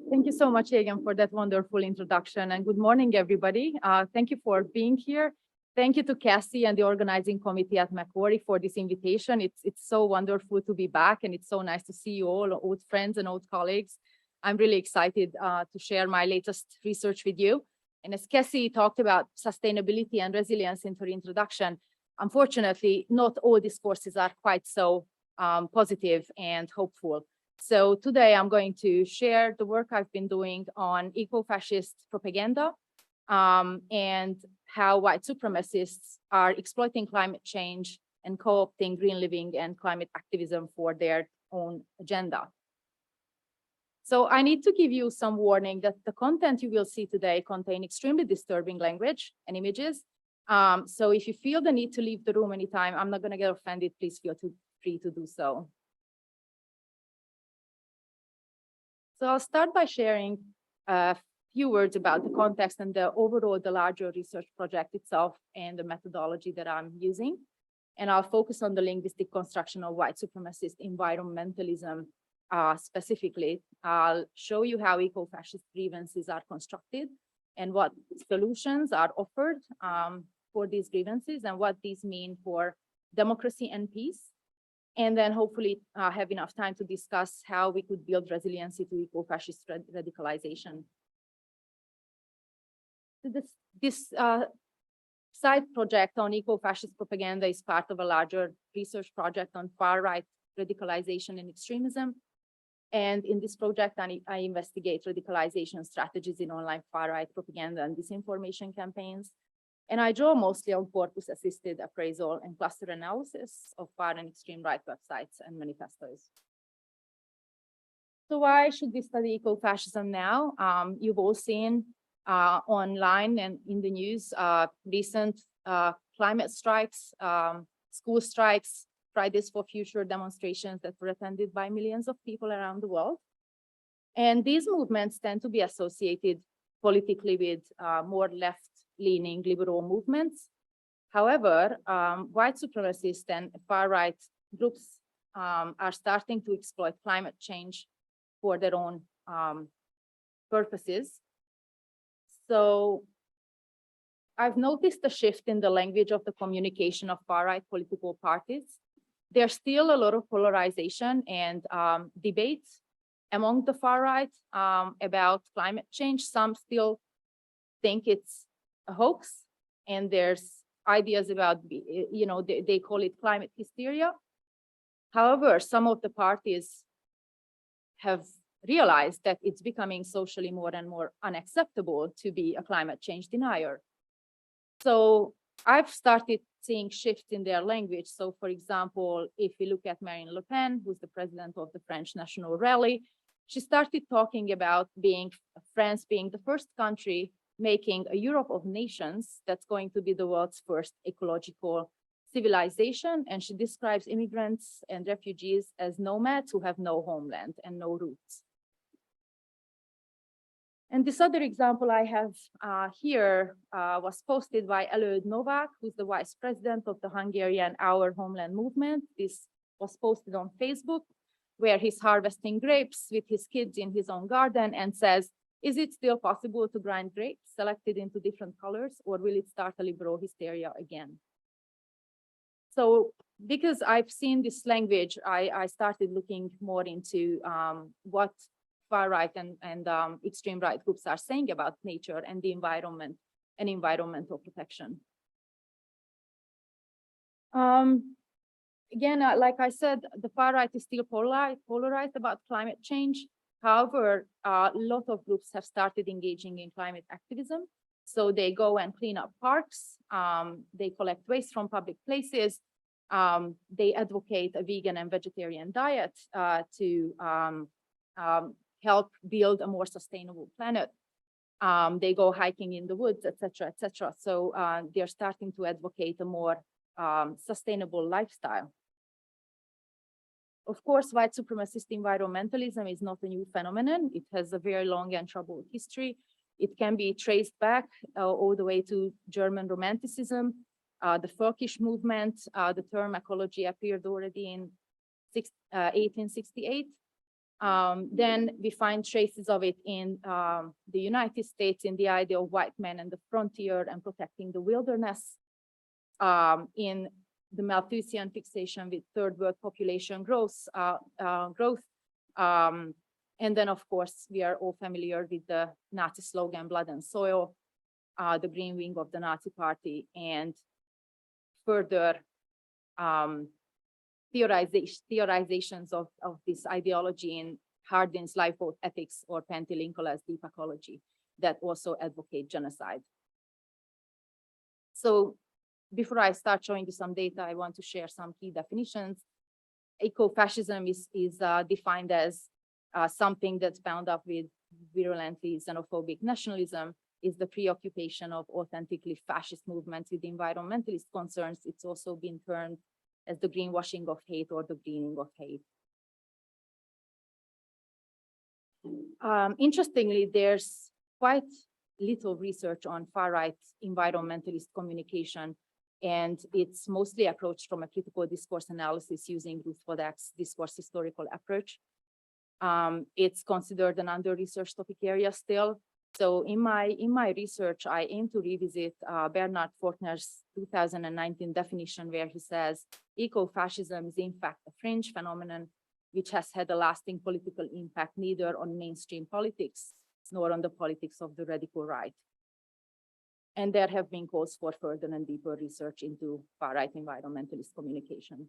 Thank you so much, Egan, for that wonderful introduction, and good morning, everybody. Thank you for being here. Thank you to Cassie and the organizing committee at Macquarie for this invitation. It's so wonderful to be back, and it's so nice to see you all, old friends and old colleagues. I'm really excited to share my latest research with you. And as Cassie talked about sustainability and resilience in her introduction, unfortunately, not all discourses are quite so positive and hopeful. So today I'm going to share the work I've been doing on eco-fascist propaganda and how white supremacists are exploiting climate change and co-opting green living and climate activism for their own agenda. So I need to give you some warning that the content you will see today contain extremely disturbing language and images. So if you feel the need to leave the room anytime, I'm not going to get offended. Please feel free to do so. So I'll start by sharing a few words about the context and the larger research project itself and the methodology that I'm using. And I'll focus on the linguistic construction of white supremacist environmentalism specifically. I'll show you how eco-fascist grievances are constructed and what solutions are offered for these grievances and what these mean for democracy and peace. And then hopefully have enough time to discuss how we could build resiliency to eco-fascist radicalization. This side project on eco-fascist propaganda is part of a larger research project on far-right radicalization and extremism. And in this project, I investigate radicalization strategies in online far-right propaganda and disinformation campaigns. And I draw mostly on corpus-assisted appraisal and cluster analysis of far and extreme right websites and manifestos. So why should we study eco-fascism now? You've all seen online and in the news recent climate strikes, school strikes, Fridays for Future demonstrations that were attended by millions of people around the world. And these movements tend to be associated politically with more left-leaning liberal movements. However, white supremacist and far-right groups are starting to exploit climate change for their own purposes. So I've noticed a shift in the language of the communication of far-right political parties. There's still a lot of polarization and debates among the far-right about climate change. Some still think it's a hoax, and there's ideas about, they call it climate hysteria. However, some of the parties have realized that it's becoming socially more and more unacceptable to be a climate change denier. So I've started seeing shifts in their language. So for example, if we look at Marine Le Pen, who's the president of the French National Rally, she started talking about France being the first country making a Europe of nations that's going to be the world's first ecological civilization. And she describes immigrants and refugees as nomads who have no homeland and no roots. And this other example I have here was posted by Előd Novák, who's the vice president of the Hungarian Our Homeland movement. This was posted on Facebook, where he's harvesting grapes with his kids in his own garden and says, is it still possible to grind grapes selected into different colors, or will it start a liberal hysteria again? So because I've seen this language, I started looking more into what far-right and extreme right groups are saying about nature and the environment and environmental protection. Again, like I said, the far-right is still polarized about climate change. However, a lot of groups have started engaging in climate activism. So they go and clean up parks, they collect waste from public places, they advocate a vegan and vegetarian diet to help build a more sustainable planet. They go hiking in the woods, etc., etc. So they're starting to advocate a more sustainable lifestyle. Of course, white supremacist environmentalism is not a new phenomenon. It has a very long and troubled history. It can be traced back all the way to German Romanticism, the Völkisch movement. The term ecology appeared already in 1868. Then we find traces of it in the United States, in the idea of white men and the frontier and protecting the wilderness, in the Malthusian fixation with third world population growth. And then, of course, we are all familiar with the Nazi slogan, blood and soil, the green wing of the Nazi party, and further theorizations of this ideology in Hardin's lifeboat ethics or Penty-Lincoln's deep ecology that also advocate genocide. So before I start showing you some data, I want to share some key definitions. Ecofascism is defined as something that's bound up with virulently xenophobic nationalism, is the preoccupation of authentically fascist movements with environmentalist concerns. It's also been termed as the greenwashing of hate or the greening of hate. Interestingly, there's quite little research on far-right environmentalist communication, and it's mostly approached from a critical discourse analysis using Ruth Vodak's discourse historical approach. It's considered an under-researched topic area still. So in my research, I aim to revisit Bernard Fortner's 2019 definition, where he says ecofascism is in fact a fringe phenomenon which has had a lasting political impact neither on mainstream politics nor on the politics of the radical right. And there have been calls for further and deeper research into far-right environmentalist communication.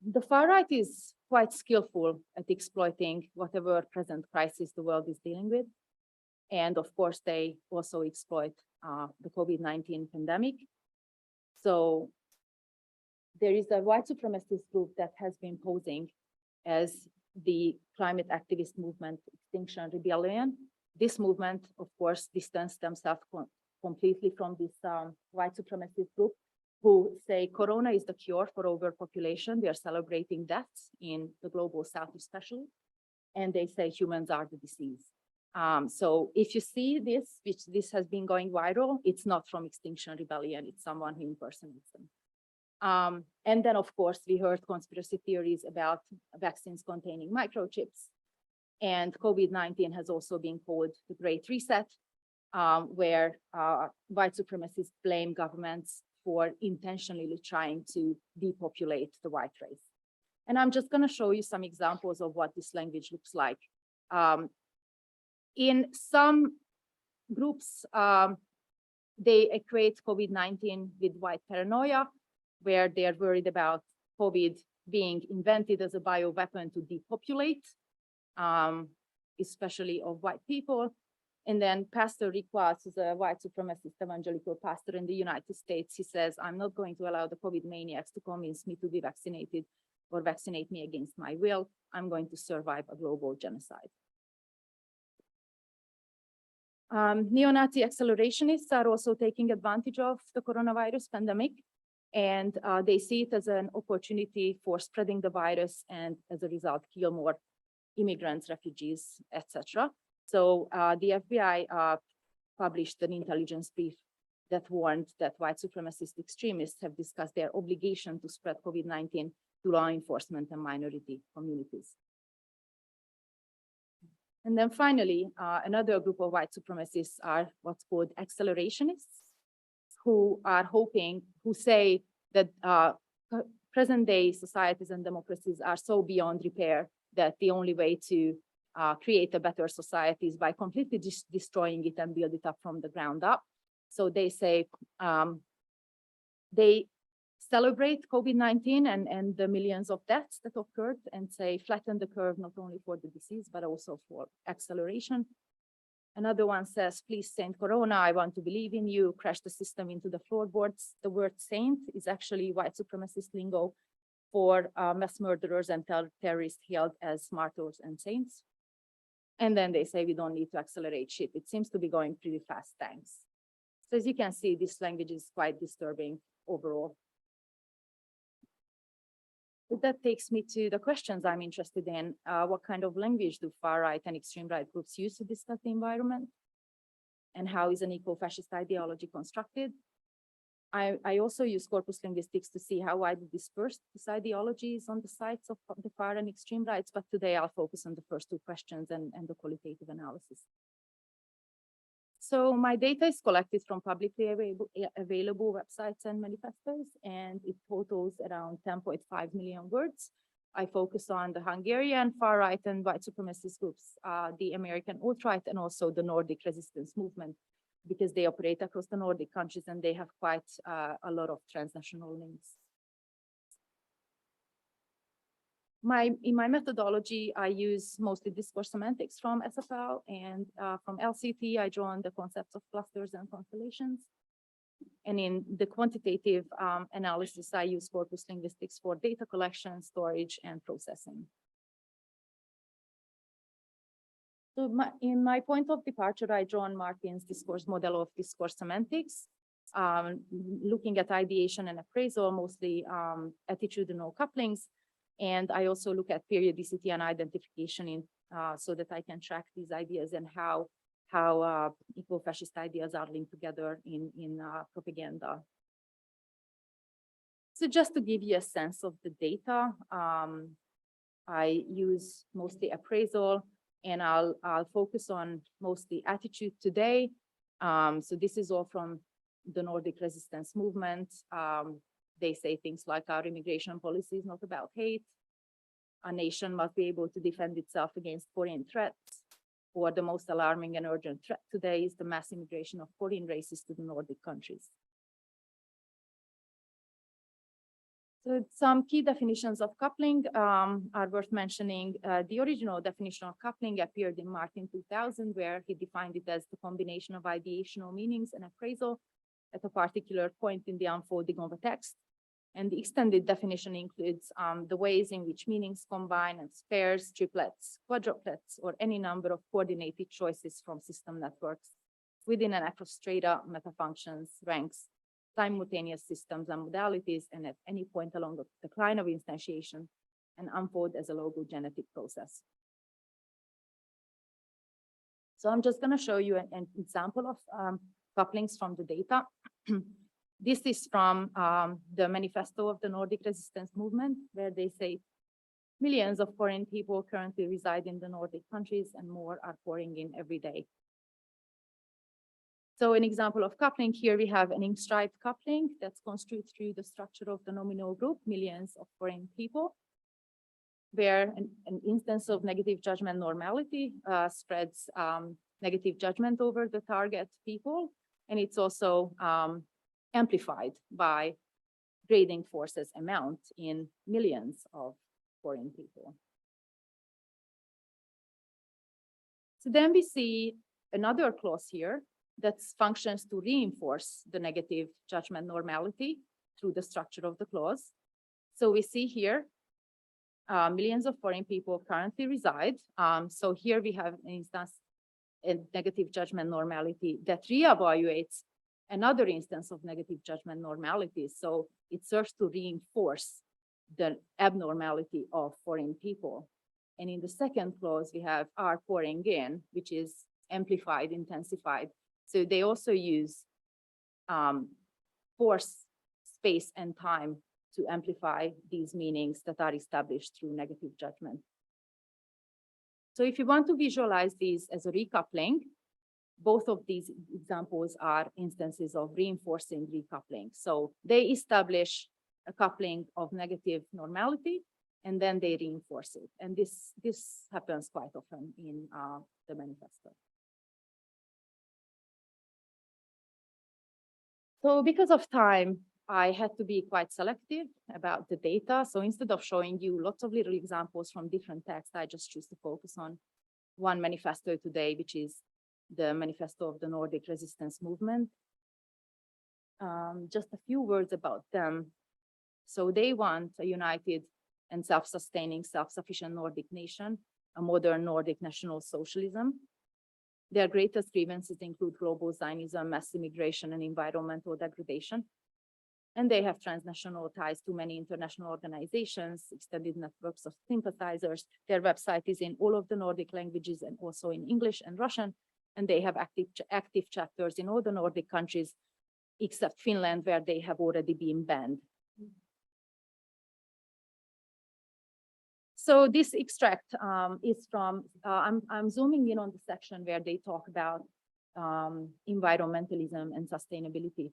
The far-right is quite skillful at exploiting whatever present crisis the world is dealing with. And of course, they also exploit the COVID-19 pandemic. So there is a white supremacist group that has been posing as the climate activist movement, Extinction Rebellion. This movement, of course, distanced themselves completely from this white supremacist group, who say Corona is the cure for overpopulation. They are celebrating deaths in the global south especially, and they say humans are the disease. So if you see this, which this has been going viral, it's not from Extinction Rebellion, it's someone who impersonates them. And then, of course, we heard conspiracy theories about vaccines containing microchips, and COVID-19 has also been called the Great Reset, where white supremacists blame governments for intentionally trying to depopulate the white race. And I'm just going to show you some examples of what this language looks like. In some groups, they equate COVID-19 with white paranoia, where they're worried about COVID being invented as a bioweapon to depopulate, especially of white people. And then Pastor Rick Watts is a white supremacist evangelical pastor in the United States. He says, I'm not going to allow the COVID maniacs to convince me to be vaccinated or vaccinate me against my will. I'm going to survive a global genocide. Neo-Nazi accelerationists are also taking advantage of the coronavirus pandemic, and they see it as an opportunity for spreading the virus and as a result, kill more immigrants, refugees, etc. So the FBI published an intelligence brief that warned that white supremacist extremists have discussed their obligation to spread COVID-19 to law enforcement and minority communities. And then finally, another group of white supremacists are what's called accelerationists, who say that present-day societies and democracies are so beyond repair that the only way to create a better society is by completely destroying it and build it up from the ground up. So they say they celebrate COVID-19 and the millions of deaths that occurred and say flatten the curve not only for the disease, but also for acceleration. Another one says, please, Saint Corona, I want to believe in you, crash the system into the floorboards. The word saint is actually white supremacist lingo for mass murderers and terrorists held as martyrs and saints. And then they say we don't need to accelerate shit. It seems to be going pretty fast, thanks. So as you can see, this language is quite disturbing overall. But that takes me to the questions I'm interested in. What kind of language do far-right and extreme-right groups use to discuss the environment? And how is an eco-fascist ideology constructed? I also use corpus linguistics to see how widely dispersed this ideology is on the sides of the far and extreme rights, but today I'll focus on the first two questions and the qualitative analysis. So my data is collected from publicly available websites and manifestos, and it totals around 10.5 million words. I focus on the Hungarian far-right and white supremacist groups, the American alt-right, and also the Nordic resistance movement, because they operate across the Nordic countries and they have quite a lot of transnational links. In my methodology, I use mostly discourse semantics from SFL, and from LCT, I draw on the concepts of clusters and constellations. And in the quantitative analysis, I use corpus linguistics for data collection, storage, and processing. So in my point of departure, I draw on Martin's discourse model of discourse semantics, looking at ideation and appraisal, mostly attitudinal couplings. And I also look at periodicity and identification so that I can track these ideas and how eco-fascist ideas are linked together in propaganda. So just to give you a sense of the data, I use mostly appraisal, and I'll focus on mostly attitude today. So this is all from the Nordic resistance movement. They say things like our immigration policy is not about hate. A nation must be able to defend itself against foreign threats. Or the most alarming and urgent threat today is the mass immigration of foreign races to the Nordic countries. So some key definitions of coupling are worth mentioning. The original definition of coupling appeared in Martin 2000, where he defined it as the combination of ideational meanings and appraisal at a particular point in the unfolding of a text. And the extended definition includes the ways in which meanings combine as pairs, triplets, quadruplets, or any number of coordinated choices from system networks within and across strata, metafunctions, ranks, simultaneous systems and modalities, and at any point along the decline of instantiation, and unfold as a logogenetic process. So I'm just going to show you an example of couplings from the data. This is from the manifesto of the Nordic resistance movement, where they say millions of foreign people currently reside in the Nordic countries and more are pouring in every day. So an example of coupling here, we have an ink-striped coupling that's construed through the structure of the nominal group, millions of foreign people, where an instance of negative judgment normality spreads negative judgment over the target people. And it's also amplified by grading forces amount in millions of foreign people. So then we see another clause here that functions to reinforce the negative judgment normality through the structure of the clause. So we see here millions of foreign people currently reside. So here we have an instance, a negative judgment normality that reevaluates another instance of negative judgment normality. So it serves to reinforce the abnormality of foreign people. And in the second clause, we have are pouring in, which is amplified, intensified. So they also use force, space, and time to amplify these meanings that are established through negative judgment. So if you want to visualize these as a recoupling, both of these examples are instances of reinforcing recoupling. So they establish a coupling of negative normality, and then they reinforce it. And this happens quite often in the manifesto. So because of time, I had to be quite selective about the data. So instead of showing you lots of little examples from different texts, I just choose to focus on one manifesto today, which is the manifesto of the Nordic resistance movement. Just a few words about them. So they want a united and self-sustaining, self-sufficient Nordic nation, a modern Nordic national socialism. Their greatest grievances include global Zionism, mass immigration, and environmental degradation. And they have transnational ties to many international organizations, extended networks of sympathizers. Their website is in all of the Nordic languages and also in English and Russian. And they have active chapters in all the Nordic countries. except Finland, where they have already been banned. So this extract is from, I'm zooming in on the section where they talk about environmentalism and sustainability.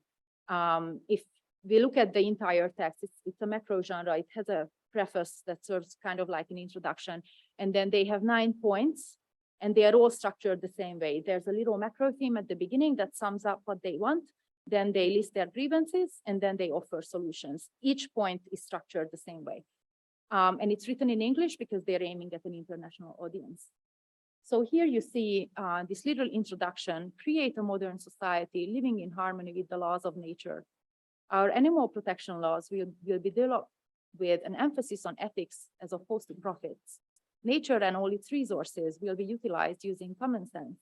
If we look at the entire text, it's a macro genre. It has a preface that serves kind of like an introduction. And then they have 9 points, and they are all structured the same way. There's a little macro theme at the beginning that sums up what they want. Then they list their grievances, and then they offer solutions. Each point is structured the same way. And it's written in English because they're aiming at an international audience. So here you see this little introduction: create a modern society living in harmony with the laws of nature. Our animal protection laws will be developed with an emphasis on ethics as opposed to profits. Nature and all its resources will be utilized using common sense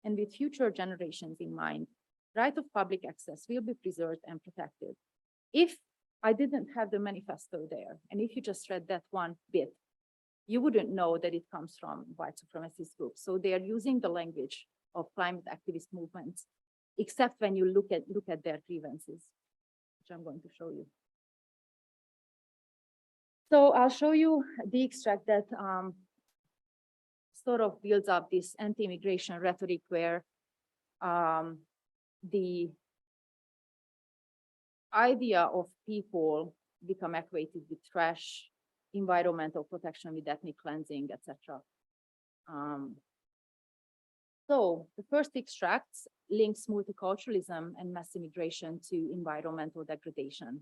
and with future generations in mind. Right of public access will be preserved and protected. If I didn't have the manifesto there, and if you just read that one bit, you wouldn't know that it comes from white supremacist groups. So they are using the language of climate activist movements, except when you look at their grievances, which I'm going to show you. So I'll show you the extract that sort of builds up this anti-immigration rhetoric where the idea of people become equated with trash, environmental protection with ethnic cleansing, etc. So the first extract links multiculturalism and mass immigration to environmental degradation.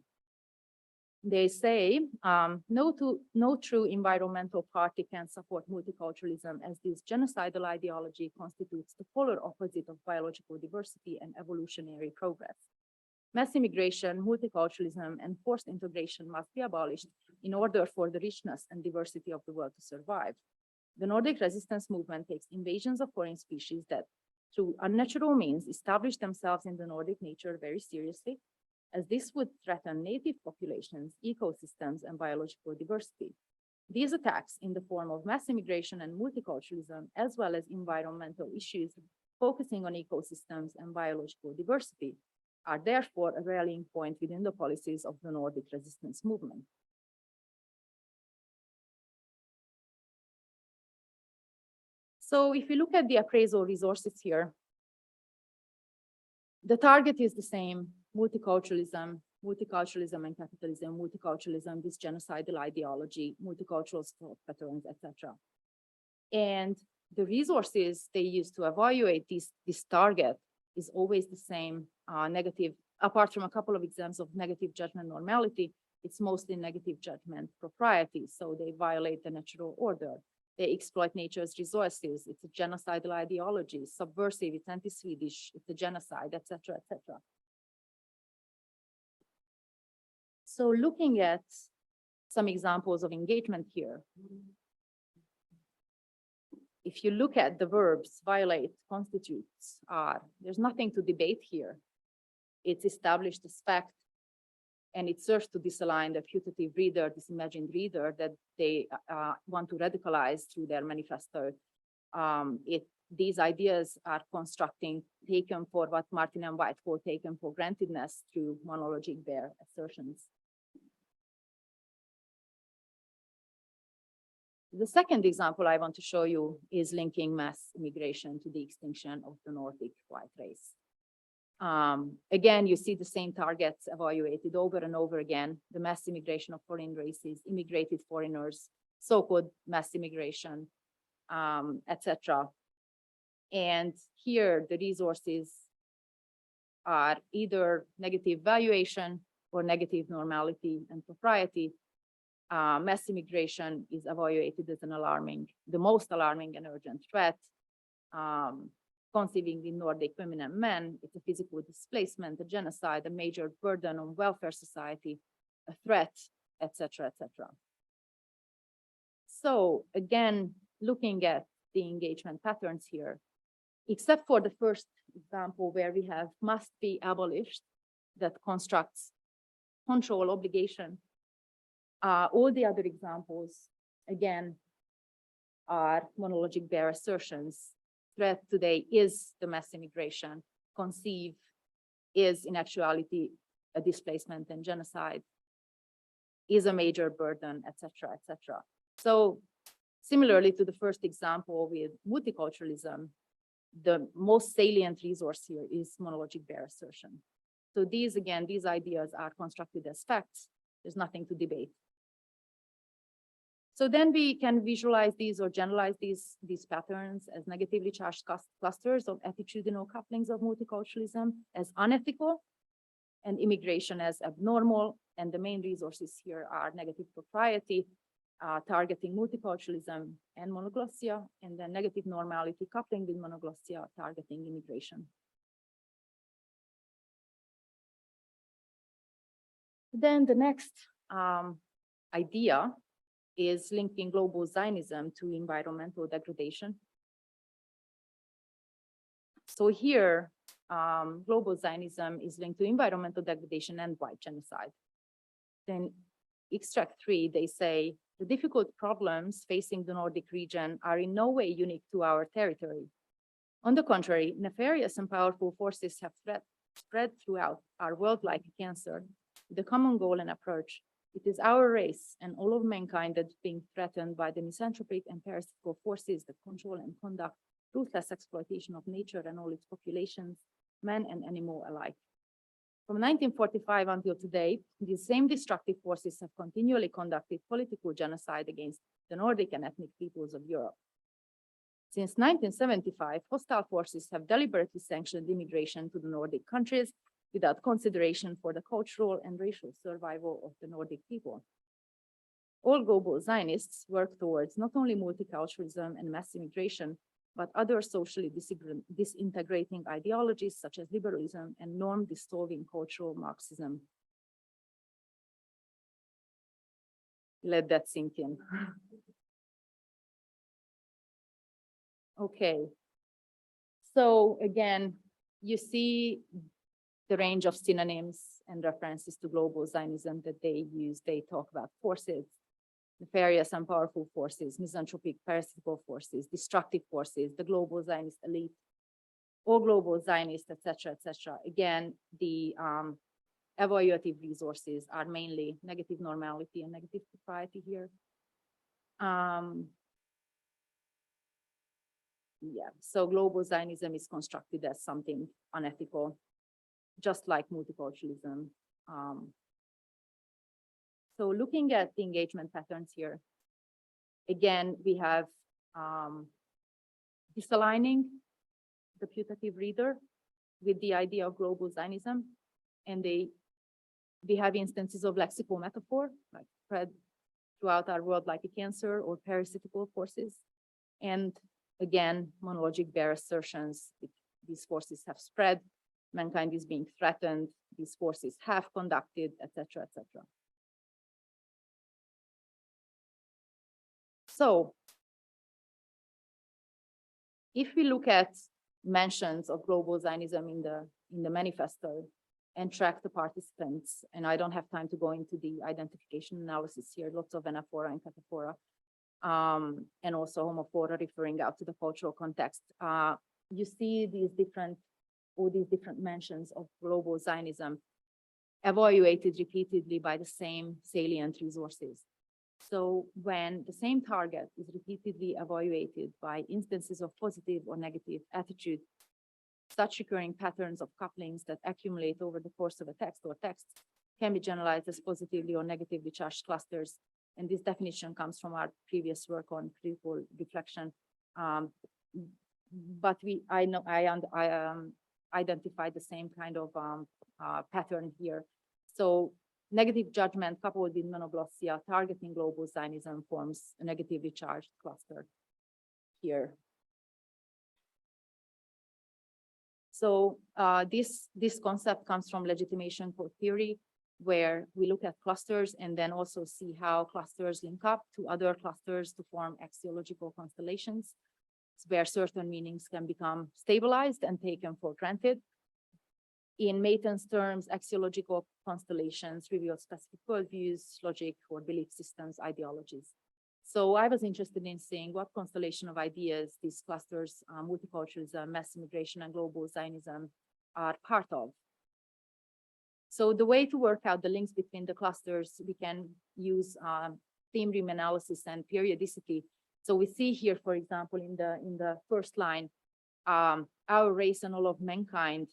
They say, no true environmental party can support multiculturalism, as this genocidal ideology constitutes the polar opposite of biological diversity and evolutionary progress. Mass immigration, multiculturalism, and forced integration must be abolished in order for the richness and diversity of the world to survive. The Nordic resistance movement takes invasions of foreign species that, through unnatural means, establish themselves in the Nordic nature very seriously, as this would threaten native populations, ecosystems, and biological diversity. These attacks, in the form of mass immigration and multiculturalism, as well as environmental issues focusing on ecosystems and biological diversity, are therefore a rallying point within the policies of the Nordic resistance movement. So if you look at the appraisal resources here, the target is the same: multiculturalism and capitalism, multiculturalism, this genocidal ideology, multicultural thought patterns, etc. And the resources they use to evaluate this target is always the same, negative, apart from a couple of examples of negative judgment normality, it's mostly negative judgment propriety. So they violate the natural order. They exploit nature's resources. It's a genocidal ideology, subversive, it's anti-Swedish, it's a genocide, etc., etc. So looking at some examples of engagement here, if you look at the verbs violate, constitutes, are, there's nothing to debate here. It's established as fact, and it serves to disalign the putative reader, this imagined reader that they want to radicalize through their manifesto. These ideas are constructing, taken for what Martin and White call taken for grantedness through monologic bare assertions. The second example I want to show you is linking mass immigration to the extinction of the Nordic white race. Again, you see the same targets evaluated over and over again: the mass immigration of foreign races, immigrated foreigners, so-called mass immigration, etc. And here the resources are either negative valuation or negative normality and propriety. Mass immigration is evaluated as the most alarming and urgent threat. Conceiving the Nordic women and men, it's a physical displacement, a genocide, a major burden on welfare society, a threat, etc., etc. So again, looking at the engagement patterns here, except for the first example where we have must be abolished, that constructs control obligation, all the other examples, again, are monologic bare assertions. Threat today is the mass immigration, conceive, is in actuality a displacement and genocide, is a major burden, etc., etc. So similarly to the first example with multiculturalism, the most salient resource here is monologic bare assertion. So these, again, these ideas are constructed as facts. There's nothing to debate. So then we can visualize these or generalize these patterns as negatively charged clusters of attitudinal couplings of multiculturalism as unethical, and immigration as abnormal. And the main resources here are negative propriety, targeting multiculturalism and monoglossia, and then negative normality coupling with monoglossia, targeting immigration. Then the next idea is linking global Zionism to environmental degradation. So here, global Zionism is linked to environmental degradation and white genocide. Then extract 3, they say, the difficult problems facing the Nordic region are in no way unique to our territory. On the contrary, nefarious and powerful forces have spread throughout our world like a cancer. With a common goal and approach, it is our race and all of mankind that is being threatened by the misanthropic and parasitical forces that control and conduct ruthless exploitation of nature and all its populations, man and animal alike. From 1945 until today, these same destructive forces have continually conducted political genocide against the Nordic and ethnic peoples of Europe. Since 1975, hostile forces have deliberately sanctioned immigration to the Nordic countries without consideration for the cultural and racial survival of the Nordic people. All global Zionists work towards not only multiculturalism and mass immigration, but other socially disintegrating ideologies such as liberalism and norm-dissolving cultural Marxism. Let that sink in. Okay. So again, you see the range of synonyms and references to global Zionism that they use. They talk about forces, nefarious and powerful forces, misanthropic, parasitical forces, destructive forces, the global Zionist elite, all global Zionists, etc., etc. Again, the evaluative resources are mainly negative normality and negative propriety here. Yeah, so global Zionism is constructed as something unethical, just like multiculturalism. So looking at the engagement patterns here, again, we have disaligning the putative reader with the idea of global Zionism, and we have instances of lexical metaphor, like spread throughout our world like a cancer, or parasitical forces, and again, monologic bare assertions. These forces have spread, mankind is being threatened, these forces have conducted, etc., etc. So if we look at mentions of global Zionism in the manifesto and track the participants, and I don't have time to go into the identification analysis here, lots of anaphora and cataphora, and also homophora referring out to the cultural context. You see all these different mentions of global Zionism evaluated repeatedly by the same salient resources. So when the same target is repeatedly evaluated by instances of positive or negative attitude, such recurring patterns of couplings that accumulate over the course of a text or texts can be generalized as positively or negatively charged clusters. And this definition comes from our previous work on critical reflection. But I identified the same kind of pattern here. So negative judgment coupled with monoglossia targeting global Zionism forms a negatively charged cluster here. So this concept comes from legitimation code theory, where we look at clusters and then also see how clusters link up to other clusters to form axiological constellations, where certain meanings can become stabilized and taken for granted. In Mayton's terms, axiological constellations reveal specific worldviews, logic, or belief systems, ideologies. So I was interested in seeing what constellation of ideas these clusters, multiculturalism, mass immigration, and global Zionism are part of. So the way to work out the links between the clusters, we can use theme rim analysis and periodicity. So we see here, for example, in the first line, our race and all of mankind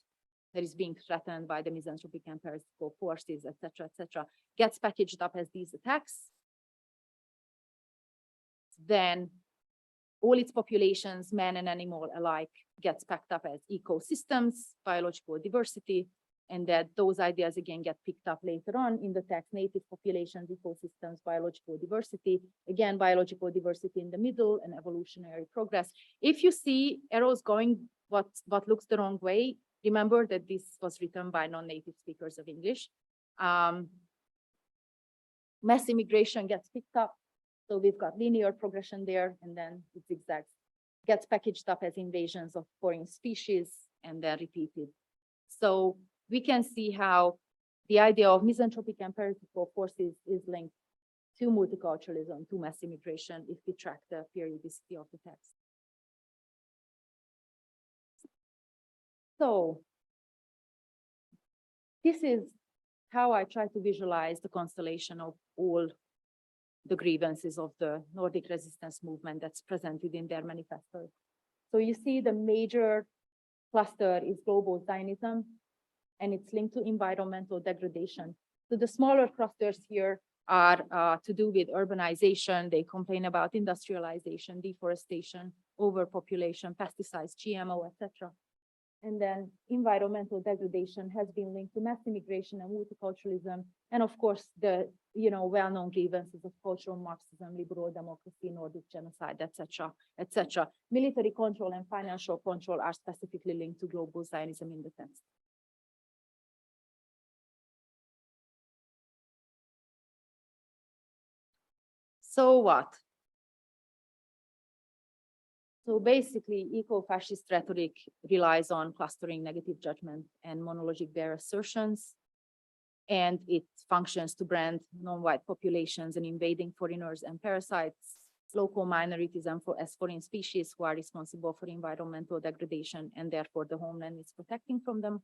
that is being threatened by the misanthropic and parasitical forces, et cetera, gets packaged up as these attacks. Then all its populations, man and animal alike, gets packed up as ecosystems, biological diversity, and that those ideas again get picked up later on in the text: native populations, ecosystems, biological diversity, again, biological diversity in the middle, and evolutionary progress. If you see arrows going what looks the wrong way, remember that this was written by non-native speakers of English. Mass immigration gets picked up. So we've got linear progression there, and then it zigzags, gets packaged up as invasions of foreign species, and then repeated. So we can see how the idea of misanthropic and parasitical forces is linked to multiculturalism, to mass immigration, if we track the periodicity of the text. So this is how I try to visualize the constellation of all the grievances of the Nordic resistance movement that's presented in their manifesto. So you see the major cluster is global Zionism, and it's linked to environmental degradation. So the smaller clusters here are to do with urbanization. They complain about industrialization, deforestation, overpopulation, pesticides, GMO, etc. And then environmental degradation has been linked to mass immigration and multiculturalism, and of course the well-known grievances of cultural Marxism, liberal democracy, Nordic genocide, etc., etc. Military control and financial control are specifically linked to global Zionism in the text. So what? So basically, eco-fascist rhetoric relies on clustering negative judgment and monologic bare assertions, and it functions to brand non-white populations and invading foreigners and parasites, local minorities as foreign species who are responsible for environmental degradation, and therefore the homeland is protecting from them.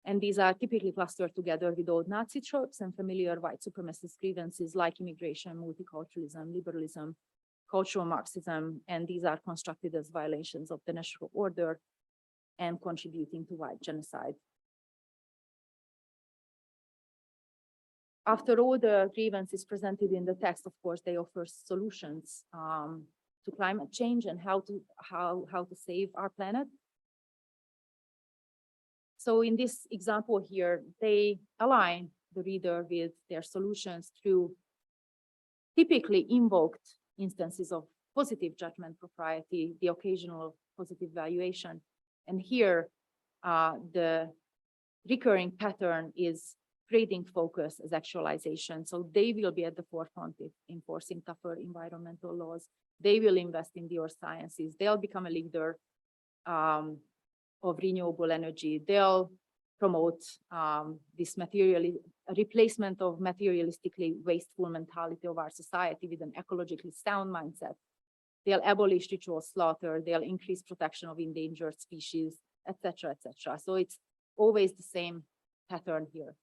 And these are typically clustered together with old Nazi tropes and familiar white supremacist grievances like immigration, multiculturalism, liberalism, cultural Marxism, and these are constructed as violations of the national order and contributing to white genocide. After all the grievances presented in the text, of course, they offer solutions to climate change and how to save our planet. So in this example here, they align the reader with their solutions through typically invoked instances of positive judgment propriety, the occasional positive valuation. And here, the recurring pattern is grading focus as actualization. So they will be at the forefront of enforcing tougher environmental laws. They will invest in the earth sciences. They'll become a leader of renewable energy. They'll promote this replacement of materialistically wasteful mentality of our society with an ecologically sound mindset. They'll abolish ritual slaughter. They'll increase protection of endangered species, etc., etc. So it's always the same pattern here.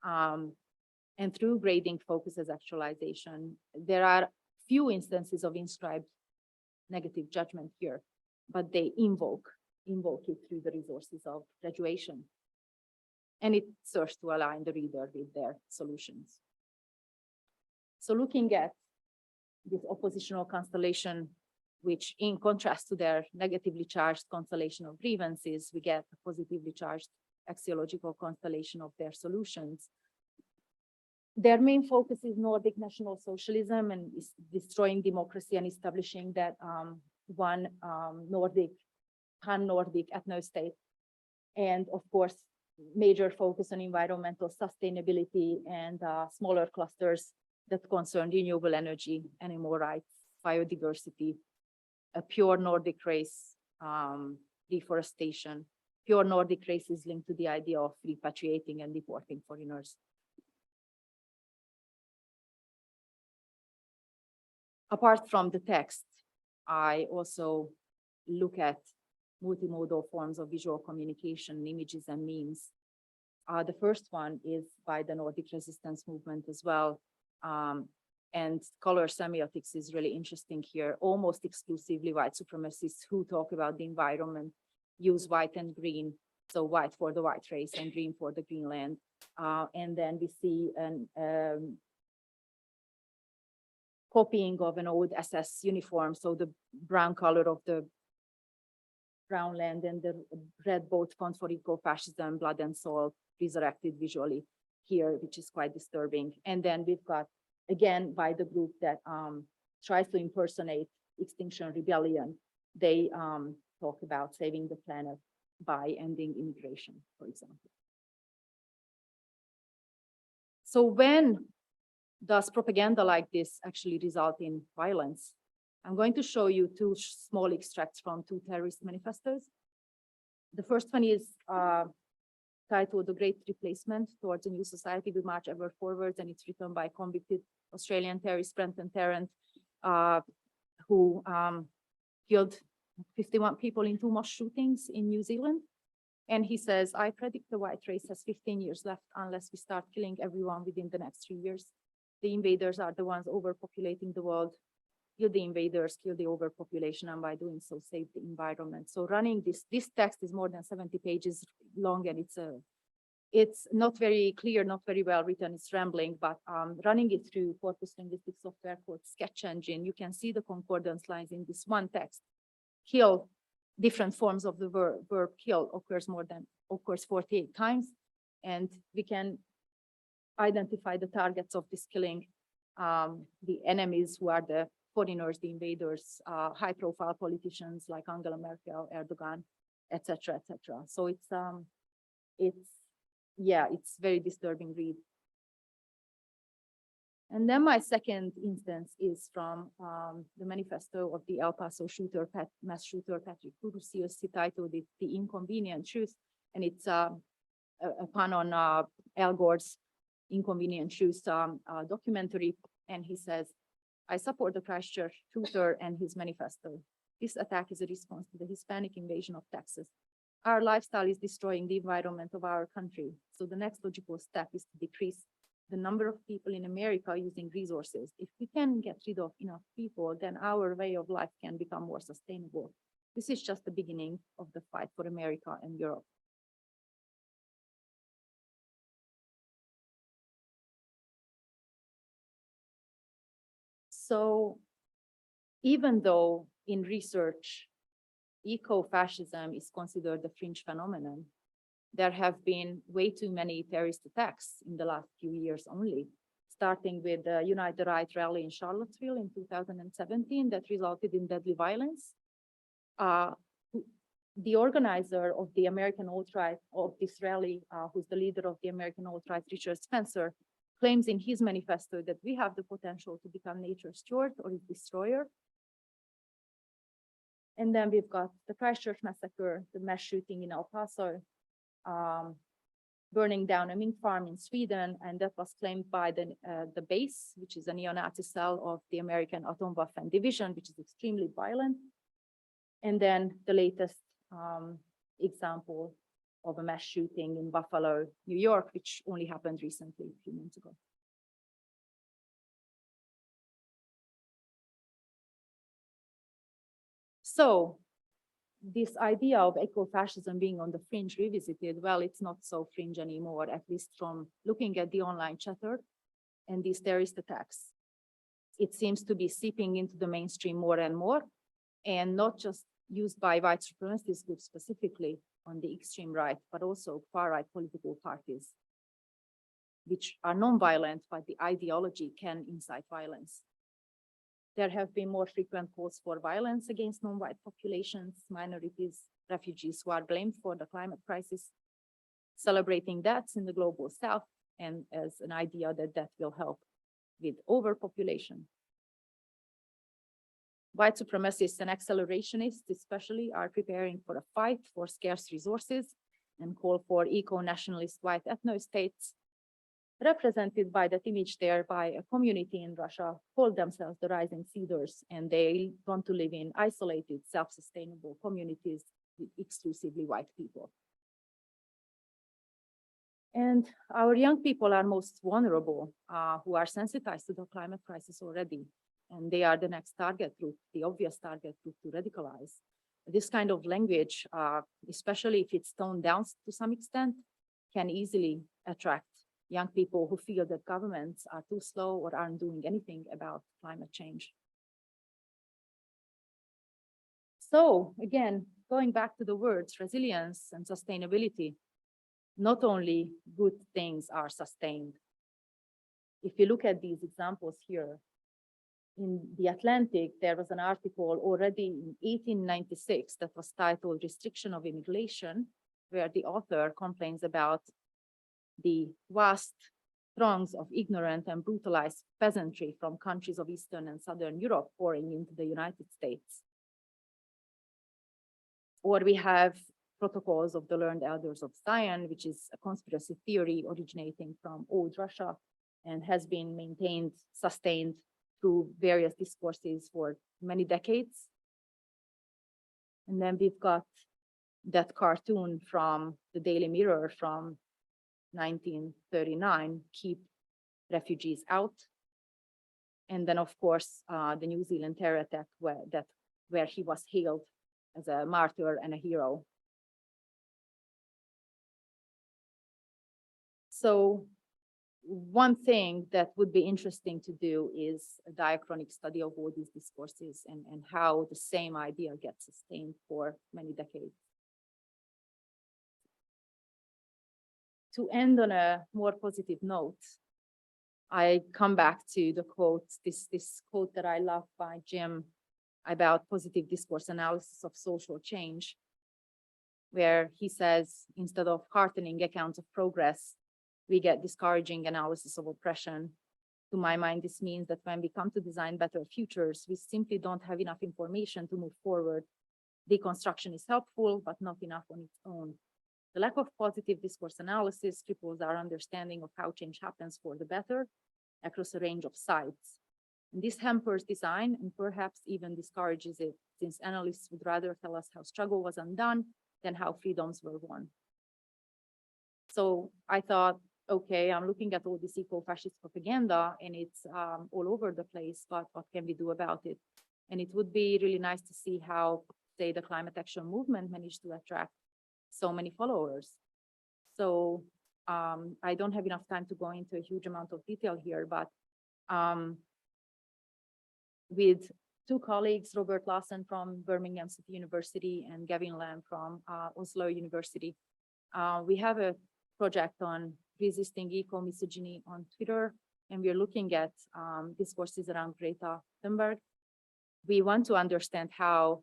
And through grading focus as actualization, there are few instances of inscribed negative judgment here, but they invoke it through the resources of graduation. And it serves to align the reader with their solutions. So looking at this oppositional constellation, which in contrast to their negatively charged constellation of grievances, we get a positively charged axiological constellation of their solutions. Their main focus is Nordic National Socialism and is destroying democracy and establishing that one Nordic, pan-Nordic ethno-state. And of course, major focus on environmental sustainability and smaller clusters that concern renewable energy, animal rights, biodiversity, a pure Nordic race, deforestation. Pure Nordic race is linked to the idea of repatriating and deporting foreigners. Apart from the text, I also look at multimodal forms of visual communication, images and memes. The first one is by the Nordic resistance movement as well. And color semiotics is really interesting here. Almost exclusively white supremacists who talk about the environment use white and green. So white for the white race and green for the green land. And then we see an copying of an old SS uniform. So the brown color of the brown land and the red boat font for ecofascism, blood and soul, resurrected visually here, which is quite disturbing. And then we've got, again, by the group that tries to impersonate Extinction Rebellion, they talk about saving the planet by ending immigration, for example. So when does propaganda like this actually result in violence? I'm going to show you two small extracts from two terrorist manifestos. The first one is titled The Great Replacement Towards a New Society We March Ever Forward, and it's written by convicted Australian terrorist Brenton Tarrant, who killed 51 people in 2 mass shootings in New Zealand. And he says, I predict the white race has 15 years left unless we start killing everyone within the next 3 years. The invaders are the ones overpopulating the world. Kill the invaders, kill the overpopulation, and by doing so, save the environment. So running this text is more than 70 pages long, and it's not very clear, not very well written, it's rambling, but running it through corpus linguistic software called Sketch Engine, you can see the concordance lines in this one text. Kill, different forms of the verb kill occurs 48 times, and we can identify the targets of this killing, the enemies who are the foreigners, the invaders, high-profile politicians like Angela Merkel, Erdogan, etc., etc. So it's very disturbing read. And then my second instance is from the manifesto of the El Paso mass shooter Patrick Crucius. He titled it "The Inconvenient Truth," and it's a pun on Al Gore's Inconvenient Truth documentary. And he says, I support the Christchurch shooter and his manifesto. This attack is a response to the Hispanic invasion of Texas. Our lifestyle is destroying the environment of our country. So the next logical step is to decrease the number of people in America using resources. If we can get rid of enough people, then our way of life can become more sustainable. This is just the beginning of the fight for America and Europe. So even though in research, ecofascism is considered a fringe phenomenon, there have been way too many terrorist attacks in the last few years only, starting with the Unite the Right rally in Charlottesville in 2017 that resulted in deadly violence. The organizer of the American alt-right of this rally, who's the leader of the American alt-right, Richard Spencer, claims in his manifesto that we have the potential to become nature's steward or its destroyer. And then we've got the Christchurch massacre, the mass shooting in El Paso, burning down a mink farm in Sweden, and that was claimed by the base, which is a neo-Nazi cell of the American Atomwaffen Division, which is extremely violent. And then the latest example of a mass shooting in Buffalo, New York, which only happened recently, a few months ago. So this idea of ecofascism being on the fringe revisited, well, it's not so fringe anymore, at least from looking at the online chatter and these terrorist attacks. It seems to be seeping into the mainstream more and more, and not just used by white supremacist groups specifically on the extreme right, but also far-right political parties, which are non-violent, but the ideology can incite violence. There have been more frequent calls for violence against non-white populations, minorities, refugees who are blamed for the climate crisis, celebrating deaths in the global south, and as an idea that that will help with overpopulation. White supremacists and accelerationists especially are preparing for a fight for scarce resources and call for eco-nationalist white ethno-states, represented by that image there by a community in Russia called themselves the Rising Cedars, and they want to live in isolated, self-sustainable communities with exclusively white people. And our young people are most vulnerable, who are sensitized to the climate crisis already. And they are the next target group, the obvious target group to radicalize. This kind of language, especially if it's toned down to some extent, can easily attract young people who feel that governments are too slow or aren't doing anything about climate change. So again, going back to the words resilience and sustainability, not only good things are sustained. If you look at these examples here, in the Atlantic, there was an article already in 1896 that was titled Restriction of Immigration, where the author complains about the vast throngs of ignorant and brutalized peasantry from countries of Eastern and Southern Europe pouring into the United States. Or we have Protocols of the Learned Elders of Zion, which is a conspiracy theory originating from old Russia and has been maintained, sustained through various discourses for many decades. And then we've got that cartoon from the Daily Mirror from 1939, Keep Refugees Out. And then, of course, the New Zealand terror attack where he was hailed as a martyr and a hero. So one thing that would be interesting to do is a diachronic study of all these discourses and how the same idea gets sustained for many decades. To end on a more positive note, I come back to the quote, this quote that I love by Jim about positive discourse analysis of social change, where he says, instead of heartening accounts of progress, we get discouraging analysis of oppression. To my mind, this means that when we come to design better futures, we simply don't have enough information to move forward. Deconstruction is helpful, but not enough on its own. The lack of positive discourse analysis cripples our understanding of how change happens for the better across a range of sites. And this hampers design and perhaps even discourages it, since analysts would rather tell us how struggle was undone than how freedoms were won. So I thought, okay, I'm looking at all this eco-fascist propaganda and it's all over the place, but what can we do about it? And it would be really nice to see how, say, the climate action movement managed to attract so many followers. So I don't have enough time to go into a huge amount of detail here, but with two colleagues, Robert Lawson from Birmingham City University and Gavin Lamb from Oslo University, we have a project on resisting eco-misogyny on Twitter, and we're looking at discourses around Greta Thunberg. We want to understand how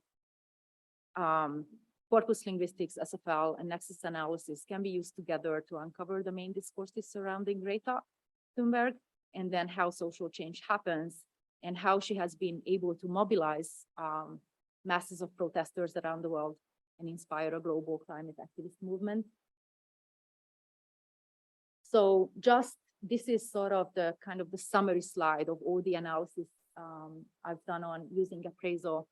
corpus linguistics, SFL, and nexus analysis can be used together to uncover the main discourses surrounding Greta Thunberg, and then how social change happens and how she has been able to mobilize masses of protesters around the world and inspire a global climate activist movement. So this is sort of the kind of the summary slide of all the analysis I've done on using appraisal,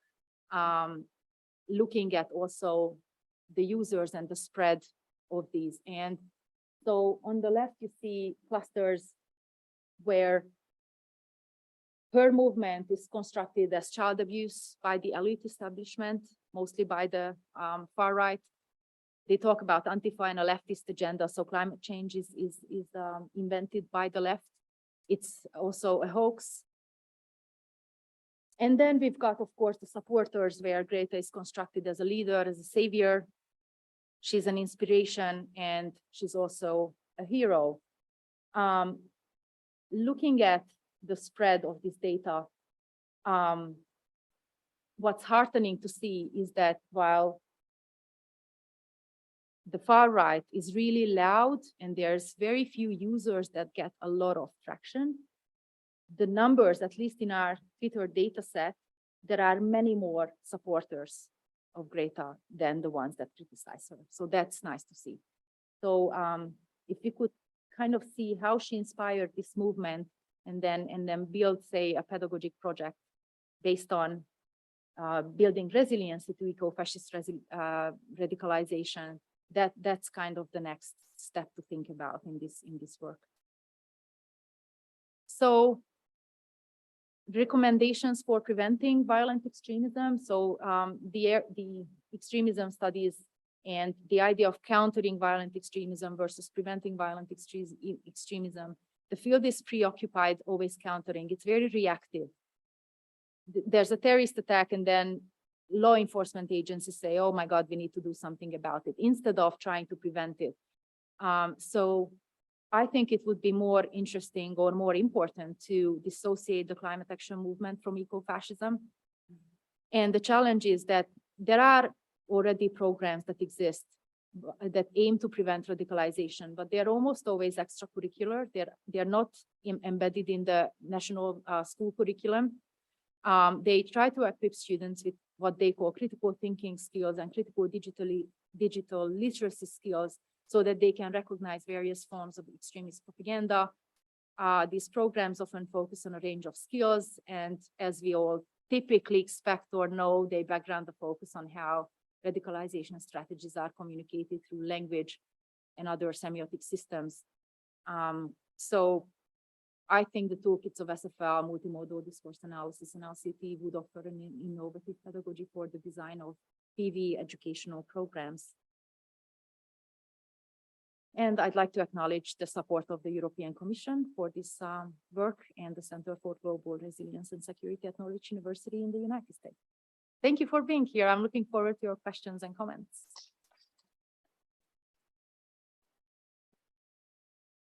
looking at also the users and the spread of these. And so on the left, you see clusters where her movement is constructed as child abuse by the elite establishment, mostly by the far right. They talk about Antifa and a leftist agenda, so climate change is invented by the left. It's also a hoax. And then we've got, of course, the supporters, where Greta is constructed as a leader, as a savior. She's an inspiration, and she's also a hero. Looking at the spread of this data, what's heartening to see is that while the far right is really loud and there's very few users that get a lot of traction, the numbers, at least in our Twitter data set, there are many more supporters of Greta than the ones that criticize her. So that's nice to see. So if you could kind of see how she inspired this movement and then build, say, a pedagogic project based on building resilience to eco-fascist radicalization, that's kind of the next step to think about in this work. So recommendations for preventing violent extremism. So the extremism studies and the idea of countering violent extremism versus preventing violent extremism. The field is preoccupied, always countering. It's very reactive. There's a terrorist attack, and then law enforcement agencies say, oh my God, we need to do something about it, instead of trying to prevent it. So I think it would be more interesting or more important to dissociate the climate action movement from ecofascism. And the challenge is that there are already programs that exist that aim to prevent radicalization, but they're almost always extracurricular. They're not embedded in the national school curriculum. They try to equip students with what they call critical thinking skills and critical digital literacy skills, so that they can recognize various forms of extremist propaganda. These programs often focus on a range of skills, and as we all typically expect or know, they background the focus on how radicalization strategies are communicated through language and other semiotic systems. So I think the toolkits of SFL, multimodal discourse analysis, and LCT would offer an innovative pedagogy for the design of PV educational programs. And I'd like to acknowledge the support of the European Commission for this work and the Center for Global Resilience and Security at Norwich University in the United States. Thank you for being here. I'm looking forward to your questions and comments.